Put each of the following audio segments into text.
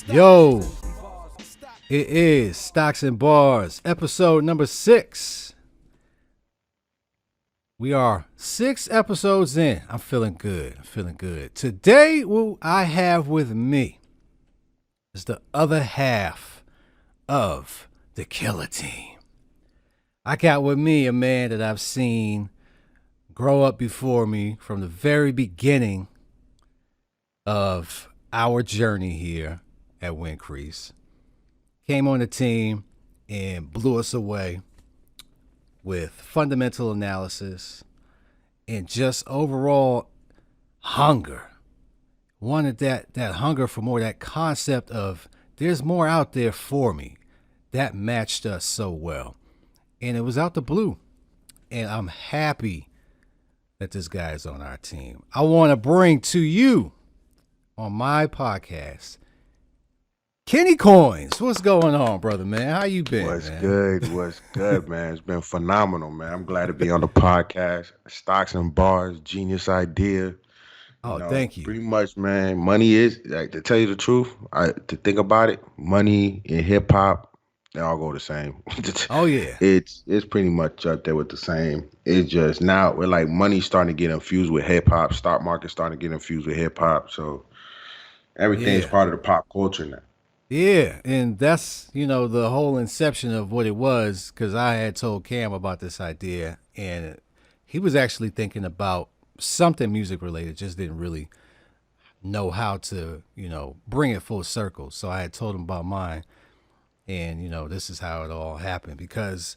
Yo, it is Stocks and Bars, episode number 6. We are 6 episodes in. I'm feeling good. Today, what I have with me is the other half of the Killer Team. I got with me a man that I've seen grow up before me from the very beginning of our journey here at Wincrease. Came on the team and blew us away with fundamental analysis and just overall hunger. Wanted that hunger for more, that concept of there's more out there for me. That matched us so well. And it was out the blue. And I'm happy that this guy is on our team. I want to bring to you on my podcast, Kenny Coinz. What's going on, brother, man? How you been, What's man? good, man? It's been phenomenal, man. I'm glad to be on the podcast. Stocks and Bars, genius idea. Thank you. Pretty much, man. Money is, like, to tell you the truth, to think about it, money and hip hop, they all go the same. Oh, yeah. It's pretty much up there with the same. It's just now we're like money starting to get infused with hip hop. Stock market starting to get infused with hip hop. So everything's part of the pop culture now. Yeah, and that's, the whole inception of what it was, because I had told Cam about this idea, and he was actually thinking about something music related, just didn't really know how to, bring it full circle. So I had told him about mine, and, this is how it all happened, because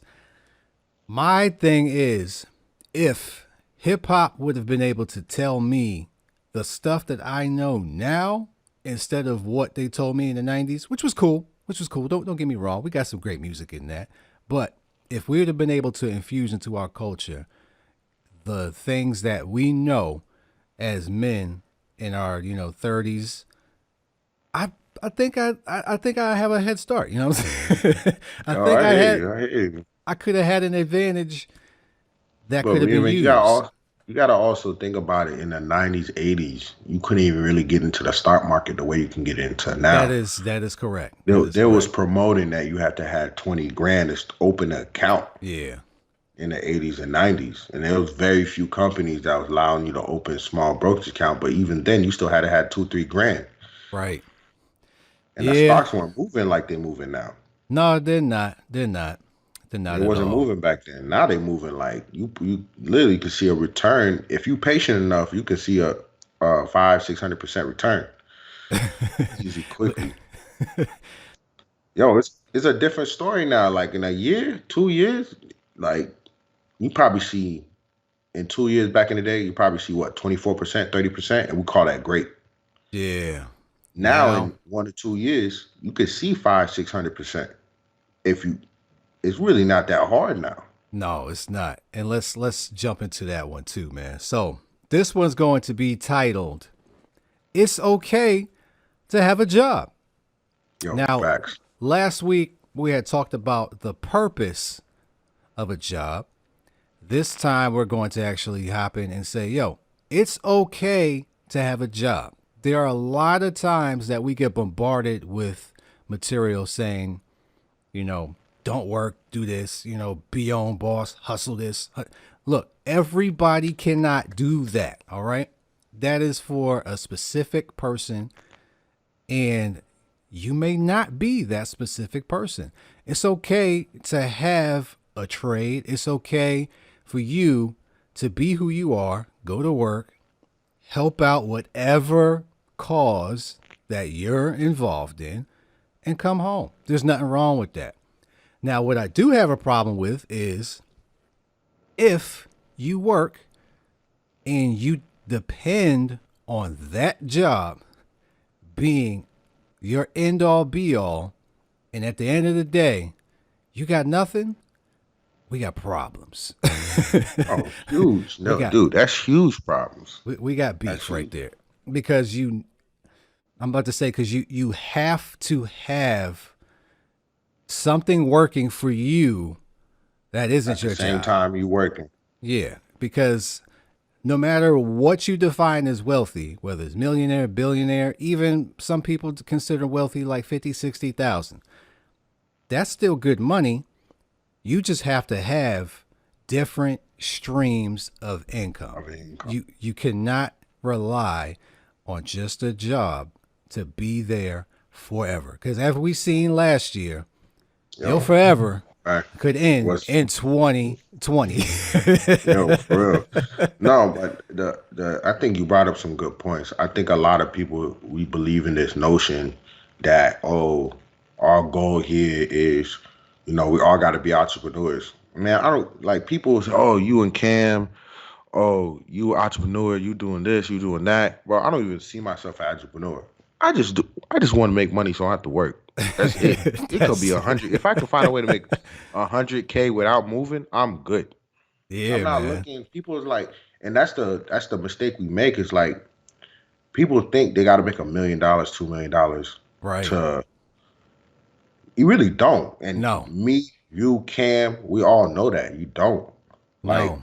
my thing is, if hip-hop would have been able to tell me the stuff that I know now, instead of what they told me in the 90s, which was cool. Don't get me wrong. We got some great music in that. But if we would have been able to infuse into our culture the things that we know as men in our, 30s, I think I have a head start. You know what I'm saying? I could have had an advantage that could have been used. You gotta also think about it. In the 90s, 80s, you couldn't even really get into the stock market the way you can get into now. That is correct. There was promoting that you have to have 20 grand to open an account. Yeah. In the 80s and 90s, and there was very few companies that was allowing you to open small brokerage account. But even then, you still had to have 2-3 grand. Right. And the stocks weren't moving like they're moving now. No, they're not. It wasn't moving back then. Now they're moving like you literally could see a return. If you patient enough, you can see a 500-600% return. Easy, quickly. Yo, it's a different story now. Like in a year, 2 years, like you probably see in 2 years back in the day, you probably see what, 24%, 30%, and we call that great. Yeah. Now in 1 or 2 years, you could see 500-600%. It's really not that hard now. No, it's not. And let's jump into that one too, man. So this one's going to be titled, "It's Okay to Have a Job." Now, facts. Last week we had talked about the purpose of a job. This time we're going to actually hop in and say, it's okay to have a job. There are a lot of times that we get bombarded with material saying, don't work, do this, be your own boss, hustle this. Look, everybody cannot do that, all right? That is for a specific person, and you may not be that specific person. It's okay to have a trade. It's okay for you to be who you are, go to work, help out whatever cause that you're involved in, and come home. There's nothing wrong with that. Now, what I do have a problem with is if you work and you depend on that job being your end all be all, and at the end of the day, you got nothing, we got problems. Huge. No, dude, that's huge problems. We got beef right there. Because you have to have something working for you that isn't your job. At the same time you working. Yeah, because no matter what you define as wealthy, whether it's millionaire, billionaire, even some people consider wealthy like 50, 60,000, that's still good money. You just have to have different streams of income. You cannot rely on just a job to be there forever. Because as we seen last year, your forever could end in 2020. Yo, for real. No, but I think you brought up some good points. I think a lot of people, we believe in this notion that, oh, our goal here is, we all got to be entrepreneurs. Man, I don't like people say, oh, you and Cam, oh, you entrepreneur, you doing this, you doing that. Bro, I don't even see myself as entrepreneur. I just want to make money so I don't have to work. That's it. It could be 100. If I can find a way to make 100K without moving, I'm good. Yeah, I'm not man. looking. People is like, and that's the mistake we make. Is like people think they got to make $1 million, $2 million, Right. to. You really don't. And No. me, you, Cam, we all know that you don't. Like No.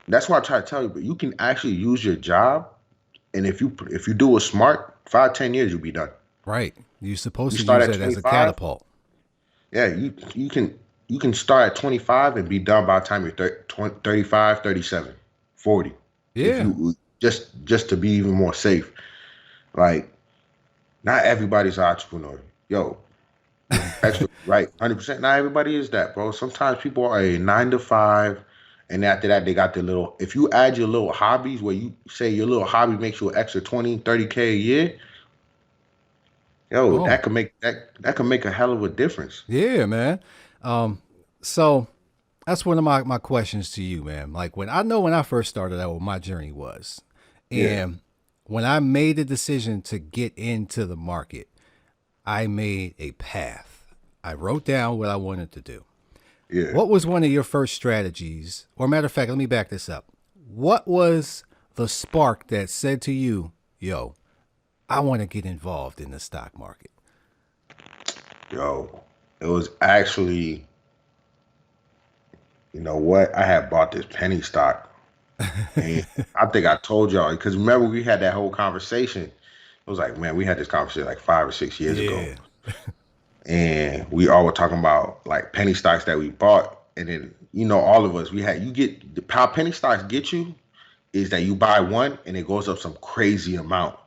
that's why I try to tell you. But you can actually use your job, and if you do it smart, 5, 10 years you'll be done. Right. You're supposed You to start use at it as a 25. catapult. Yeah, you can start at 25 and be done by the time you're 35, 37, 40. Yeah. If you just to be even more safe. Like, not everybody's an entrepreneur. Yo, extra right, 100%. Not everybody is that, bro. Sometimes people are a 9 to 5, and after that they got their little. If you add your little hobbies, where you say your little hobby makes you an extra 20, 30K a year, yo, Boom. that could make a hell of a difference. Yeah, man. So that's one of my questions to you, man. Like when I first started out, what my journey was, and Yeah. when I made the decision to get into the market, I made a path. I wrote down what I wanted to do. Yeah. What was one of your first strategies? Or matter of fact, let me back this up. What was the spark that said to you, yo, I want to get involved in the stock market? Yo, it was actually, you know what? I had bought this penny stock, and I think I told y'all, because remember we had that whole conversation. It was like, man, we had this conversation like 5 or 6 years ago, and we all were talking about like penny stocks that we bought, and then all of us you get how penny stocks get you is that you buy one and it goes up some crazy amount,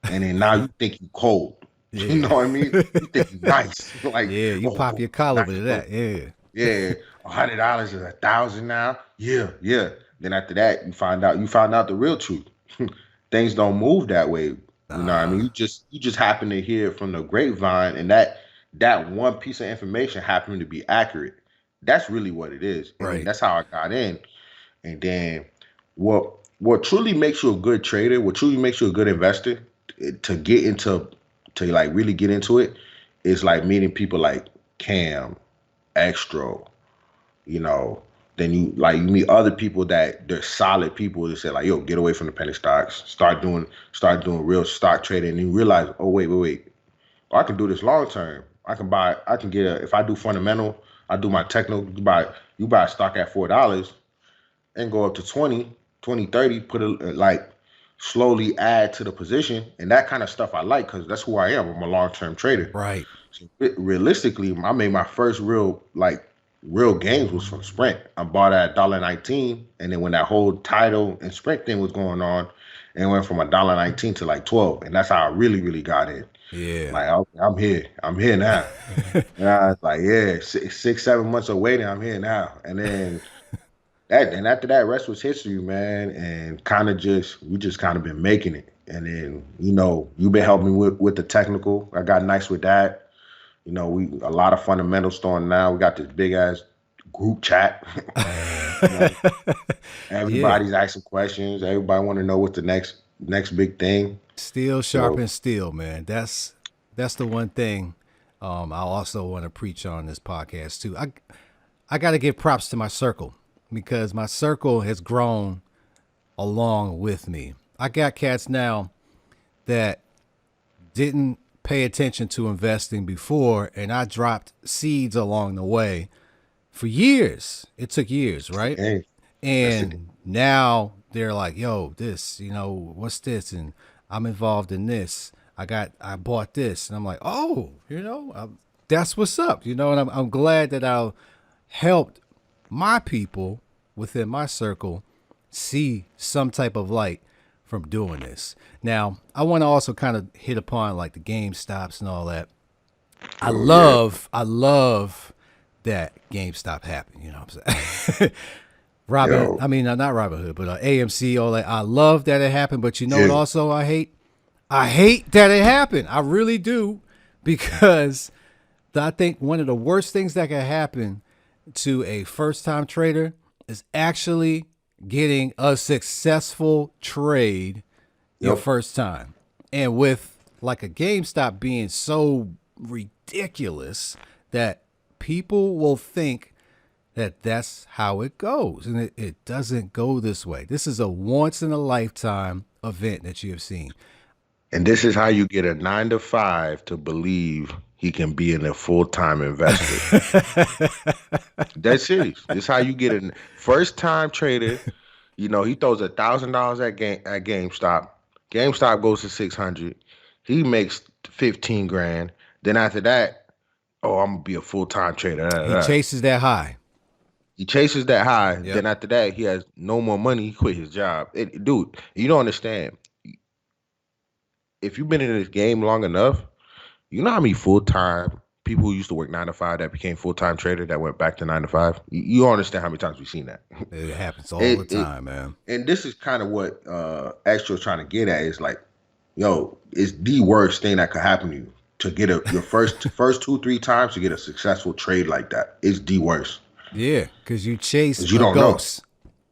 and then now you think you cold. Yeah. You know what I mean? You think you nice, like, Yeah, you oh, pop your collar nice, with that. Yeah. yeah, $100 is 1,000 now. Yeah, yeah. Then after that, you found out the real truth. Things don't move that way. You know what I mean? You just happen to hear it from the grapevine, and that one piece of information happened to be accurate. That's really what it is. And Right. that's how I got in. And then what truly makes you a good trader, what truly makes you a good investor, to get into to like really get into it, is like meeting people like Cam, X-tro, then you meet other people that they're solid people that say like, yo, get away from the penny stocks, start doing real stock trading, and you realize, oh wait, I can do this long term. I can get if I do fundamental, I do my technical, you buy a stock at $4 and go up to 20, 30, put like slowly add to the position, and that kind of stuff I like, because that's who I am. I'm a long-term trader. Right. So realistically, I made my first real gains was from Sprint. I bought at $1.19, and then when that whole title and Sprint thing was going on, it went from $1.19 to like 12, and that's how I really got in. Yeah. Like, okay, I'm here now. And I was like, yeah, 6, 7 months of waiting, I'm here now. And then after that, rest was history, man. And we just kind of been making it. And then, you've been helping me with the technical. I got nice with that. We a lot of fundamentals starting now. We got this big ass group chat. Everybody's asking questions. Everybody want to know what's the next big thing. Steel sharpens steel, man. That's the one thing I also want to preach on this podcast too. I got to give props to my circle, because my circle has grown along with me. I got cats now that didn't pay attention to investing before, and I dropped seeds along the way for years. It took years, right? Hey, and now they're like, yo, this, what's this? And I'm involved in this. I bought this. And I'm like, oh, that's what's up, and I'm glad that I helped my people within my circle see some type of light from doing this. Now, I want to also kind of hit upon like the game stops and all that. I love that GameStop happened. You know what I'm saying? Yo, I mean, not Robin Hood, but AMC, all that. I love that it happened, but you know what yeah. also I hate? I hate that it happened. I really do, because I think one of the worst things that can happen to a first-time trader is actually getting a successful trade your Yep. first time. And with like a GameStop being so ridiculous that people will think that that's how it goes. And it doesn't go this way. This is a once in a lifetime event that you have seen. And this is how you get a 9 to 5 to believe he can be a full-time investor. That's serious. This is how you get a first-time trader. He throws $1,000 at GameStop. GameStop goes to 600. He makes 15 grand. Then after that, oh, I'm gonna be a full-time trader. He chases that high. He chases that high. Yep. Then after that, he has no more money. He quit his job. Dude, you don't understand. If you've been in this game long enough, you know how many full-time people who used to work 9 to 5 that became full-time trader that went back to 9 to 5? You don't understand how many times we've seen that. It happens all the time, man. And this is kind of what X-tro trying to get at, is like, yo, it's the worst thing that could happen to you to get your first 2-3 times to get a successful trade like that. It's the worst. Yeah, because you chase 'Cause you a don't know. ghost.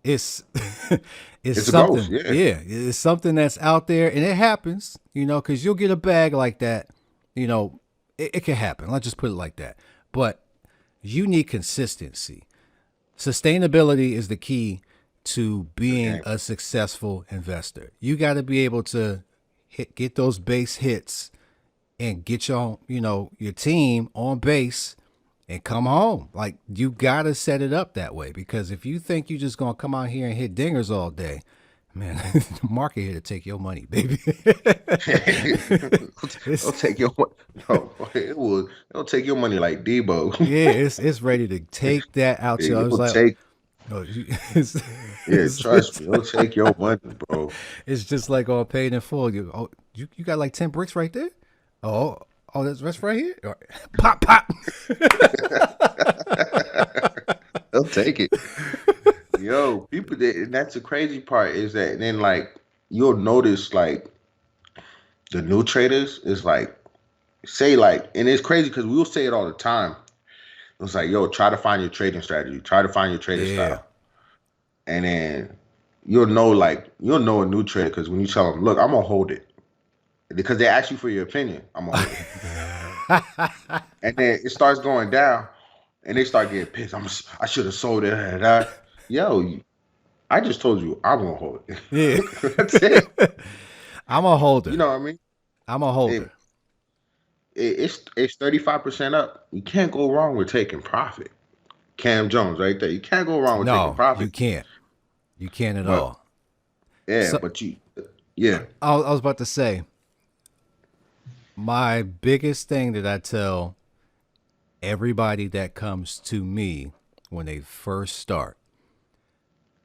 It's it's It's a something. ghost, yeah. It's something that's out there, and it happens. Because you'll get a bag like that. It can happen. Let's just put it like that. But you need consistency. Sustainability is the key to being a successful investor. You got to be able to get those base hits and get your team on base and come home. Like, you got to set it up that way, because if you think you're just going to come out here and hit dingers all day, man, the market here to take your money, baby. It'll take your money. No, it'll take your money like Debo. Yeah, it's ready to take that out. It I was will like, take. oh, Trust me, it'll take your money, bro. it's just like on paid in full. You got like 10 bricks right there. Oh, that's right here. All right. Pop, pop. They'll take it. Yo, people, and that's the crazy part, is that then like you'll notice like the new traders is like, say like, and it's crazy because we'll say it all the time. It's like, yo, try to find your trading strategy, try to find your trading style, and then you'll know a new trader because when you tell them, look, I'm gonna hold it, because they ask you for your opinion, I'm gonna hold it, and then it starts going down, and they start getting pissed. I should have sold it. Yo, I just told you I'm gonna hold it. Yeah. That's it. I'm a holder. You know what I mean? I'm a holder. It's 35% up. You can't go wrong with taking profit. Cam Jones right there. You can't go wrong with taking profit. You can't. You can't at all. Yeah, So- but yeah. I was about to say, my biggest thing that I tell everybody that comes to me when they first start,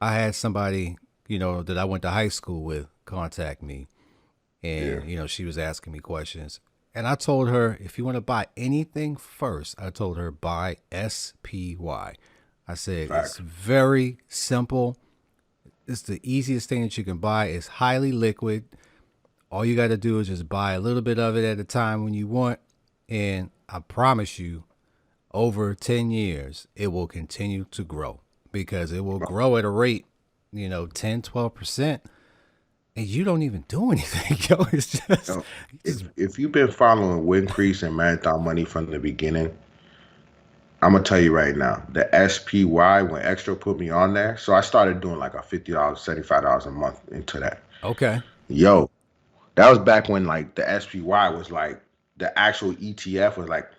I had somebody, that I went to high school with contact me, and, she was asking me questions. And I told her, if you want to buy anything first, I told her, buy SPY. I said, It's very simple. It's the easiest thing that you can buy. It's highly liquid. All you got to do is just buy a little bit of it at a time when you want. And I promise you, over 10 years, it will continue to grow, because it will grow at a rate, 10, 12%. And you don't even do anything, yo. It's just, If you've been following Wincrease and Marathon Money from the beginning, I'm gonna tell you right now, the SPY, when X-tro put me on there, so I started doing like a $50, $75 a month into that. okay. Yo, that was back when like the SPY was like, the actual ETF was like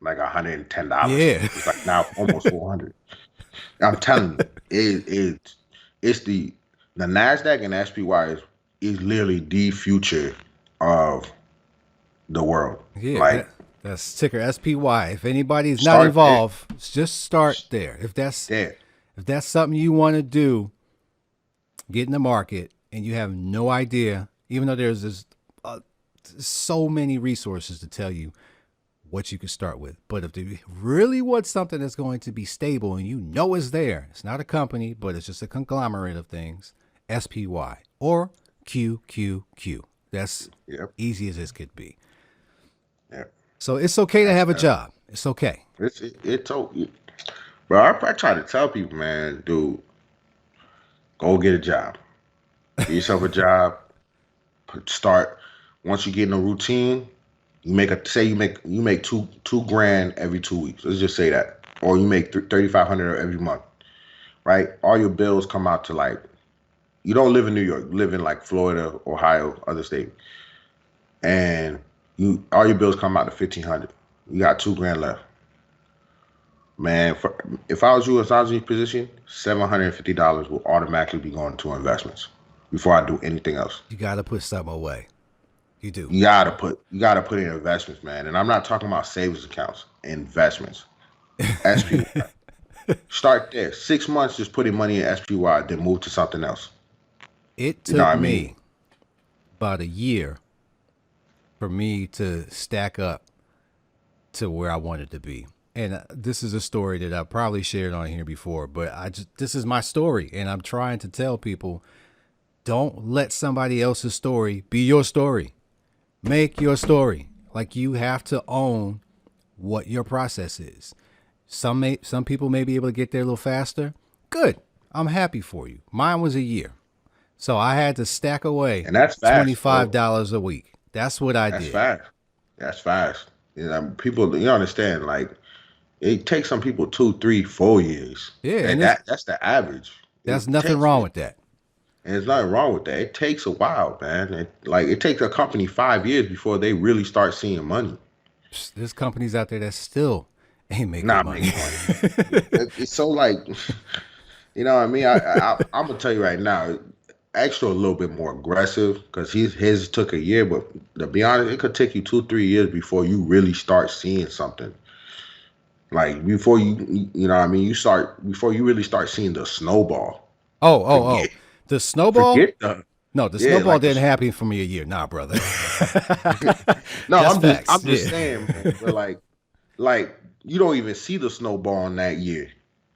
$110. Yeah. It's like now almost 400. I'm telling you, it's the The Nasdaq and SPY is literally the future of the world. Yeah, Like that's ticker SPY. If anybody's not start there, involved, just start there. there. If that's something you want to do, get in the market, and you have no idea, even though there's so many resources to tell you what you can start with. But if you really want something that's going to be stable and you know it's there, it's not a company, but it's just a conglomerate of things, SPY or QQQ. That's Yep. easy as this could be. Yep. So it's okay to have a job. It's okay. It's okay. Bro, I try to tell people, man, dude, go get a job. Get yourself a job. Start once you get in a routine. You make a say you make two grand every 2 weeks. Let's just say that, or you make 3,500 every month, right? All your bills come out to like you don't live in New York. You live in like Florida, Ohio, other state, and you all your bills come out to 1,500. You got 2 grand left. Man, if I was you, if I was in your position, $750 will automatically be going to investments before I do anything else. You got to put something away. You do. You gotta put in investments, man. And I'm not talking about savings accounts, investments. SPY. Start there. 6 months just putting money in SPY, then move to something else. It You know took what I mean? me about a year for me to stack up to where I wanted to be. And this is a story that I probably shared on here before, but this is my story, and I'm trying to tell people, don't let somebody else's story be your story. Make your story. Like, you have to own what your process is. Some people may be able to get there a little faster. Good. I'm happy for you. Mine was a year. So I had to stack away And that's fast, bro. $25 a week. That's what I That's did. fast. That's fast. You know, people, you understand, like it takes some people 2, 3, 4 years. Yeah, And and that's the average. there's It nothing takes wrong with that. And there's nothing wrong with that. It takes a while, man. It takes a company 5 years before they really start seeing money. There's companies out there that still ain't making Not money. making money. It's so like, you know what I mean? I'm gonna tell you right now, X-tro a little bit more aggressive because his took a year, but to be honest, it could take you 2, 3 years before you really start seeing something. Like before you know what I mean? Before you really start seeing the snowball. Oh. Forget The snowball? forget the No, the yeah, snowball like didn't the happen for me a year. Nah, brother. no, That's I'm facts. just Yeah. saying, man, but like you don't even see the snowball in that year.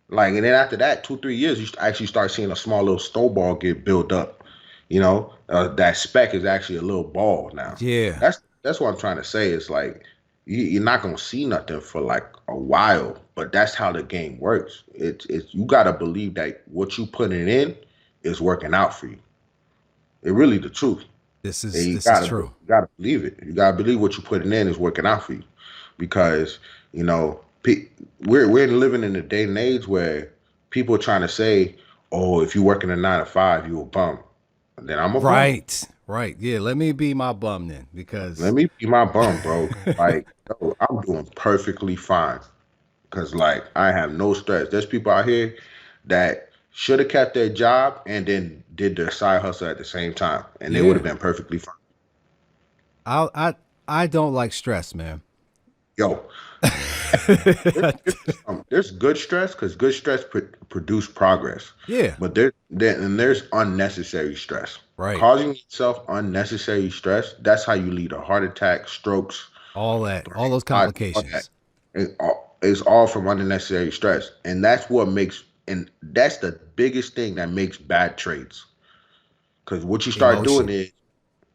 Like, and then after that, 2, 3 years, you actually start seeing a small little snowball get built up. You know, that speck is actually a little ball now. Yeah. That's what I'm trying to say. It's like you're not gonna see nothing for like a while, but that's how the game works. It's you gotta believe that what you putting in is working out for you. It really the truth. This And is this is true. you gotta believe it. You gotta believe what you're putting in is working out for you, because you know we're living in a day and age where people are trying to say, "Oh, if you work in a 9 to 5, you a bum." Then I'm a bum. Right. Yeah, let me be my bum then, Let because me be my bum, bro. Like, yo, I'm doing perfectly fine because like I have no stress. There's people out here that should have kept their job and then did their side hustle at the same time, and they would yeah. have been perfectly fine. I don't like stress, man. Yo, there's good stress because good stress produce progress, Yeah. but there's unnecessary stress. Right. Causing yourself unnecessary stress, that's how you lead a heart attack, strokes, All that, all brain those clots, all that. complications. It's all from unnecessary stress, and that's the biggest thing that makes bad trades. Because what you start doing Emotion. is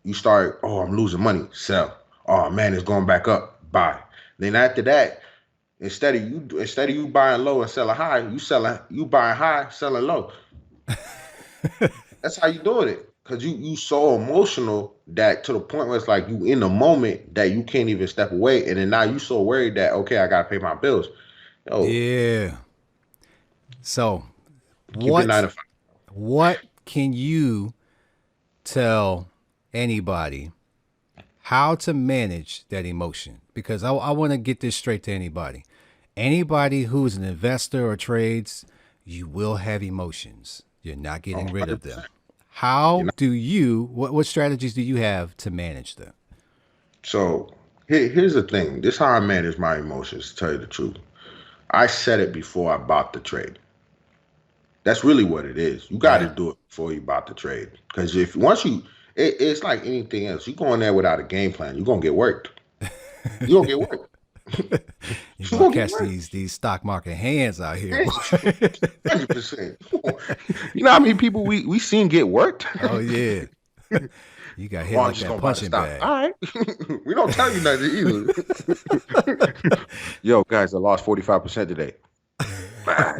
you start, oh, I'm losing money, sell. Oh man, it's going back up, buy. Then after that, instead of you buying low and selling high, you buying high, selling low. That's how you doing it. Cause you so emotional that to the point where it's like you in the moment that you can't even step away, and then now you so worried that okay, I gotta pay my bills. Yo, Yeah. So, keep your nine what to five. what can you tell anybody how to manage that emotion? Because I want to get this straight to anybody. Anybody who's an investor or trades, you will have emotions. You're not getting rid of them. 100%. How do you, what strategies do you have to manage them? So here's the thing. This is how I manage my emotions, to tell you the truth. I said it before I bought the trade. That's really what it is. You got to Right. do it before you bought the trade. Because if once you, it's like anything else. You go in there without a game plan, you're gonna get worked. You don't get worked. You're You gonna gonna get catch worked. these stock market hands out here, boy. 100%. You know how many people we seen get worked? Oh yeah. You got hit Oh, I'm like just that gonna buy the punching stock. bag. All right. We don't tell you nothing either. Yo, guys, I lost 45% today.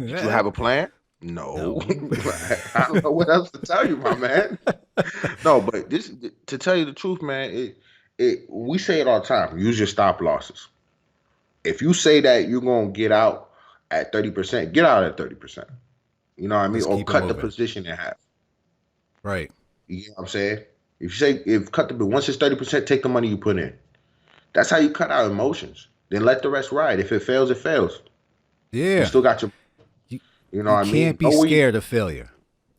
Did you have a plan? No. No. I don't know what else to tell you, my man. No, but this, to tell you the truth, man, we say it all the time. Use your stop losses. If you say that you're gonna get out at 30%, get out at 30%. You know what I mean? Just Or keep it cut the moving. position in half. Right. You know what I'm saying? If you say if cut the once it's 30%, take the money you put in. That's how you cut out emotions. Then let the rest ride. If it fails, it fails. You Yeah. still got your, You you know you what I mean? can't be Know where scared of failure.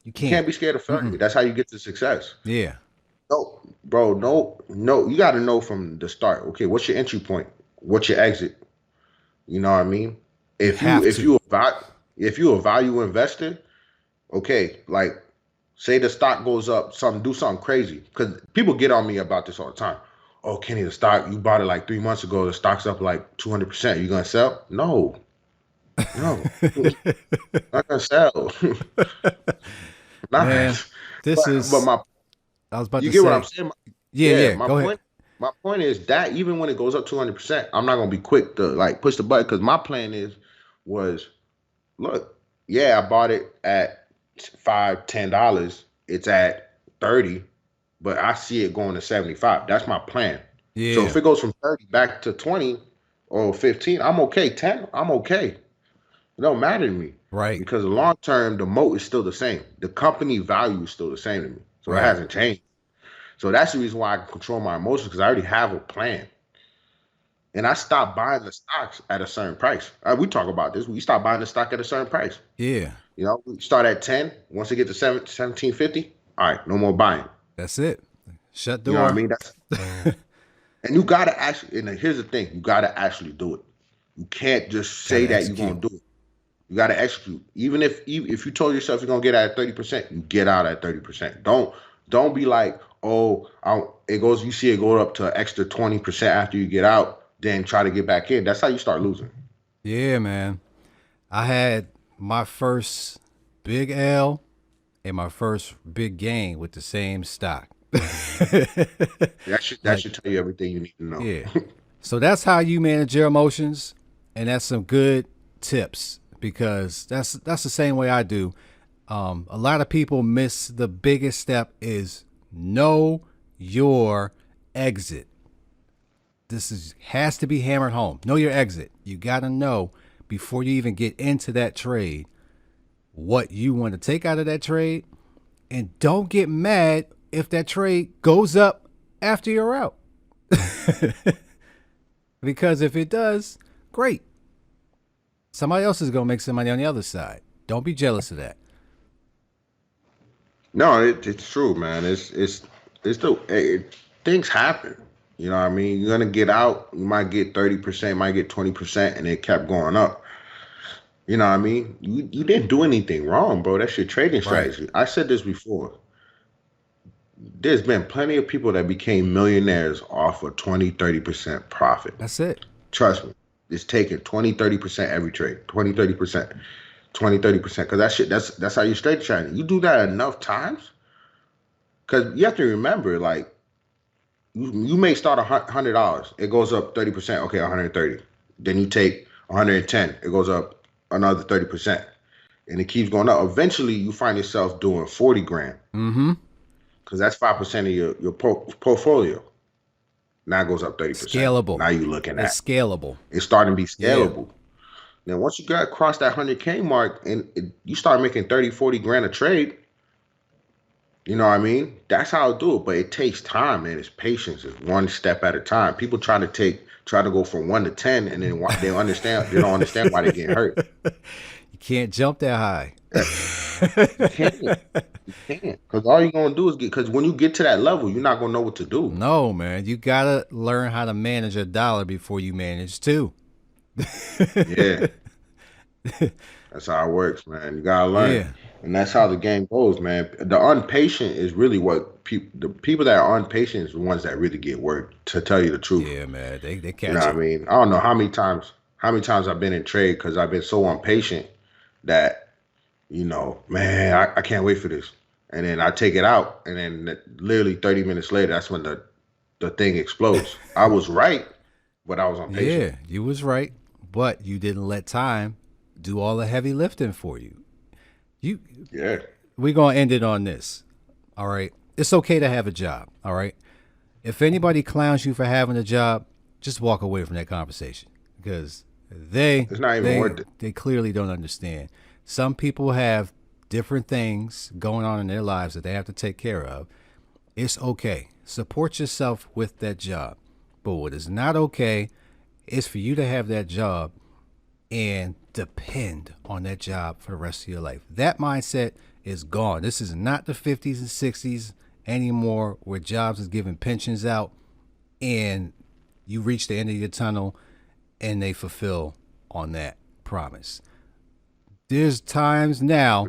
You you can't can't. be scared of failure. Mm-mm. That's how you get to success. Yeah. No, bro, no, you got to know from the start. Okay, what's your entry point? What's your exit? You know what I mean? You If you have if to. you about if you a value investor, okay, like say the stock goes up, do something crazy. Because people get on me about this all the time. Oh, Kenny, the stock you bought it like 3 months ago. The stock's up like 200%. You gonna sell? No, no, not gonna sell. Man, Not. this But is my I was about you to get what I'm say. saying? Yeah, Yeah, yeah. Go ahead. my point is that even when it goes up 200%, I'm not gonna be quick to like push the button because my plan was look, yeah, I bought it at $5, $10. It's at 30, but I see it going to 75. That's my plan. So Yeah. if it goes from 30 back to 20 or 15, I'm okay. 10, I'm okay. It don't matter to me Right. because the long term, the moat is still the same. The company value is still the same to me. So it Right. hasn't changed. So that's the reason why I can control my emotions because I already have a plan. And I stopped buying the stocks at a certain price. We talk about this. We stop buying the stock at a certain price. Yeah. You know, we start at 10. Once it get to 1750, all right, no more buying. That's it. Shut You know what I door. mean? That's and you gotta actually. And here's the thing: you gotta actually do it. You can't just say Gotta that you're execute. gonna do it. You gotta execute. Even if you told yourself you're gonna get out at 30%, you get out at 30%. Don't be like, oh, it goes. You see it go up to an extra 20% after you get out, then try to get back in. That's how you start losing. Yeah, man. I had my first big L and my first big gain with the same stock. That Like, should tell you everything you need to know. yeah. So that's how you manage your emotions, and that's some good tips because that's the same way I do. A lot of people miss the biggest step is know your exit. This is has to be hammered home. Know your exit. You got to know before you even get into that trade what you want to take out of that trade, and don't get mad if that trade goes up after you're out. Because if it does, great. Somebody else is going to make some money on the other side. Don't be jealous of that. No, it's true, man. It's the things happen. You know what I mean? You're gonna get out. You might get 30%, might get 20%, and it kept going up. You know what I mean? You didn't do anything wrong, bro. That's your trading Right. strategy. I said this before. There's been plenty of people that became millionaires off of 20, 30% profit. That's it. Trust me. It's taking 20, 30% every trade. 20, 30%. 20, 30%. Because that shit, that's how you trade trading. You do that enough times. Because you have to remember, like, you may start $100. It goes up 30%. Okay, 130. Then you take 110. It goes up another 30%. And it keeps going up. Eventually, you find yourself doing 40 grand. Mm-hmm. Because that's 5% of your portfolio. Now it goes up 30%. Scalable. Now you're looking at It's scalable. it's starting to be Yeah. scalable. Then once you got across that 100K mark and you start making 30, 40 grand a trade, you know what I mean? That's how I do it. But it takes time, man. It's patience. It's one step at a time. People try to go from 1 to 10 and then they don't understand why they get hurt. You can't jump that high. You can't. You can't. Because all you're gonna do is because when you get to that level, you're not gonna know what to do. No, man. You gotta learn how to manage a dollar before you manage two. Yeah. That's how it works, man. You gotta learn. Yeah. And that's how the game goes, man. The impatient is really what the people that are impatient is the ones that really get worked, to tell you the truth. Yeah, man. They catch You know what I mean? I don't know how many times I've been in trade because I've been so impatient that, man, I can't wait for this. And then I take it out, and then literally 30 minutes later, that's when the thing explodes. I was right, but I was impatient. Yeah, you was right, but you didn't let time do all the heavy lifting for you. Yeah. We're going to end it on this. All right. It's okay to have a job. All right. If anybody clowns you for having a job, just walk away from that conversation because it's not even worth it. They clearly don't understand. Some people have different things going on in their lives that they have to take care of. It's okay. Support yourself with that job. But what is not okay is for you to have that job and depend on that job for the rest of your life. That mindset is gone. This is not the 50s and 60s anymore where jobs is giving pensions out and you reach the end of your tunnel and they fulfill on that promise. There's times now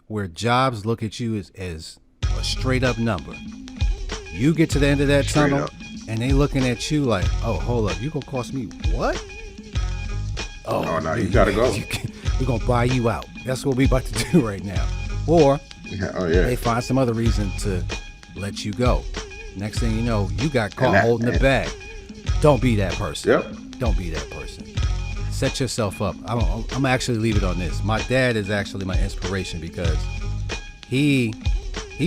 where jobs look at you as a straight up number. You get to the end of that tunnel and they looking at you like, oh, hold up, you gonna cost me what? Oh, no, you gotta go. We're gonna buy you out. That's what we about to do right now. Or they find some other reason to let you go. Next thing you know, you got caught holding the bag. Don't be that person. Yep. Don't be that person. Set yourself up. I'm gonna actually leave it on this. My dad is actually my inspiration because he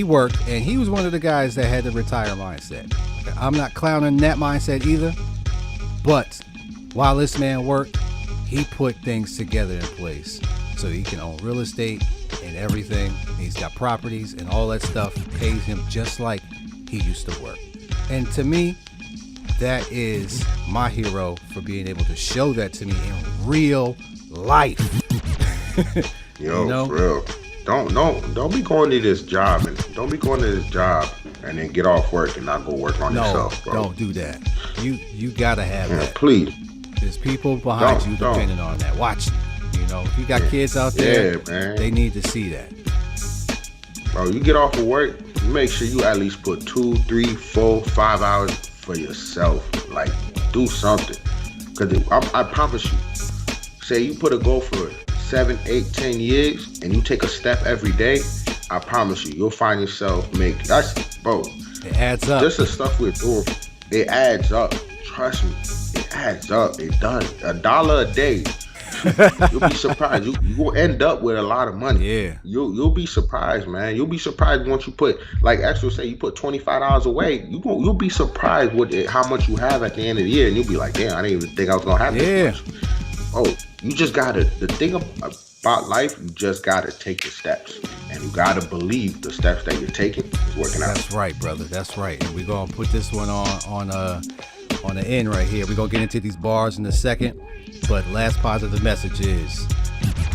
worked and he was one of the guys that had the retire mindset. I'm not clowning that mindset either, but while this man worked, he put things together in place so he can own real estate and everything. He's got properties and all that stuff pays him just like he used to work. And to me, that is my hero for being able to show that to me in real life. Yo, for real. Don't be going to this job and then get off work and not go work on yourself, bro. Don't do that. You gotta have that. Please. There's people behind you depending on that. Watch it. If you got kids out there, man, they need to see that. Bro, you get off of work, make sure you at least put 2, 3, 4, 5 hours for yourself. Like, do something. Because I promise you, say you put a goal for 7, 8, 10 years and you take a step every day, I promise you, you'll find yourself bro. It adds up. Just the stuff we're doing, it adds up. Trust me. It adds up. It does. $1 a day. You'll be surprised. You will end up with a lot of money. Yeah. You'll be surprised, man. You'll be surprised once you put, like X-tro say, you put $25 away. You'll be surprised with how much you have at the end of the year, and you'll be like, damn, I didn't even think I was gonna have this much. Oh, you just gotta. The thing about life, you just gotta take the steps, and you gotta believe the steps that you're taking is working out. That's right, brother. That's right. And we're gonna put this one on the end right here. We're gonna get into these bars in a second, but last positive message is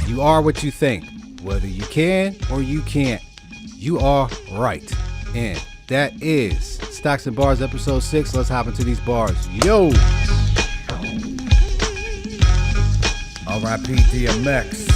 you are what you think, whether you can or you can't. You are right. And that is Stocks and Bars episode 6. Let's hop into these bars. Yo, R.I.P. DMX.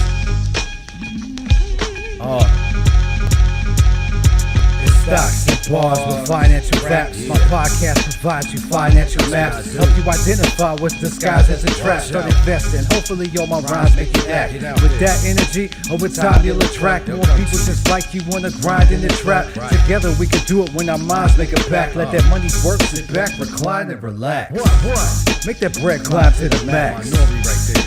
Stocks and bars with financial raps. My podcast provides you financial maps. Help you identify what's disguised as a trap. Start investing. Hopefully, my rhymes make you act. With that energy, over time you'll attract more people just like you wanna grind in the trap. Together we can do it when our minds make it back. Let that money work, sit back, recline and relax. Make that bread climb to the max.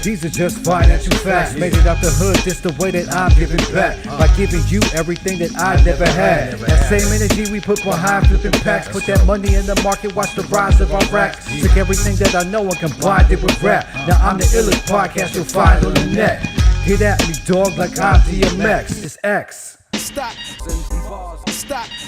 These are just financial facts. Made it out the hood, this the way that I'm giving back. By giving you everything that I never had. That same energy we put behind flipping packs. Put that money in the market, watch the rise of our racks. Took everything that I know and combined it with rap. Now I'm the illest podcast you'll find on the net. Get at me, dog, like I'm DMX. It's X. Stocks and bars. Stocks